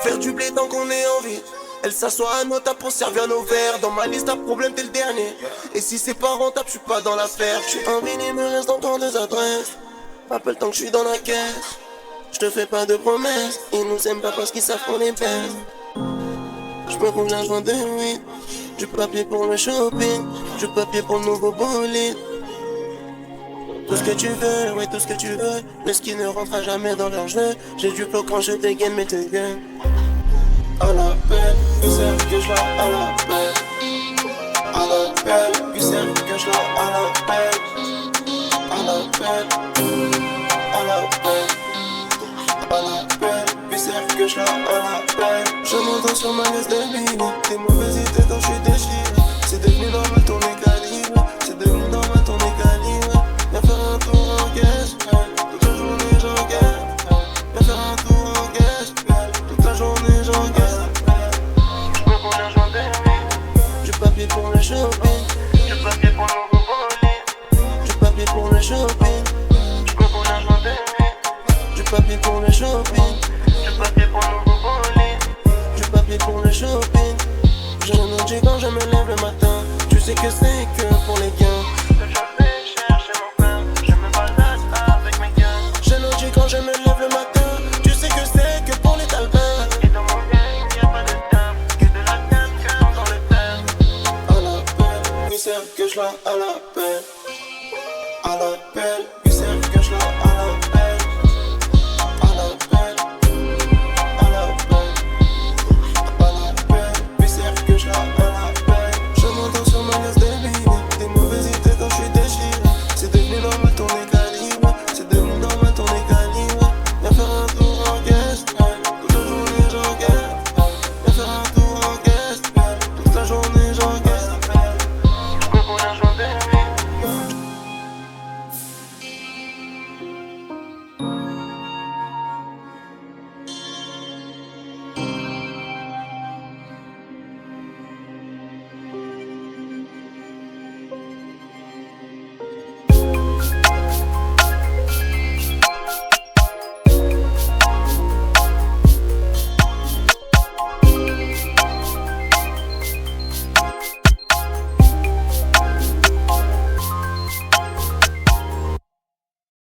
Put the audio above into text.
Faire du blé tant qu'on est en vie. Elle s'assoit à nos tables pour servir nos verres. Dans ma liste à problème t'es le dernier. Et si c'est pas rentable, j'suis pas dans l'affaire. J'suis en ville, il me reste encore 2 adresses. Rappelle tant que j'suis dans la caisse. J'te fais pas de promesses. Ils nous aiment pas parce qu'ils savent qu'on les baise. J'me roule un joint de weed. Du papier pour le shopping. Du papier pour le nouveau bolide. Tout ce que tu veux, ouais tout ce que tu veux. Le ski ne rentrera jamais dans leur jeu. J'ai du flow quand je dégaine mais te gagne. À la peine, que c'est que je la à la peine. À la peine, que c'est que je la à la peine. À la peine, à la peine. À la peine, que c'est que je la à la peine. Je m'entends sur ma liste de billets. Des mauvaises idées dont je suis déchiré. C'est devenu normal tourner calibre. C'est devenu normal tourner calibre. Viens faire un tour en caisse. Toute la journée j'encaisse. Viens faire un tour en caisse. Toute la journée j'encaisse. Du papier pour le shopping. Du papier pour le nouveau bolide. Du papier pour le shopping. J'cours pour l'argent de vie. Du papier pour le shopping. Du papier pour le nouveau bolide. Du papier pour le shopping. Je ne dis quand je me lève le matin. Tu sais que c'est que pour les gains. Que je vais chercher mon pain. Je me balade avec mes gains. Je ne dis quand je me lève le matin. Tu sais que c'est que pour les talbins. Et dans mon game y'a pas de table. Que de la table comme dans le thème. À la peine, oui c'est que je la à la peine. À la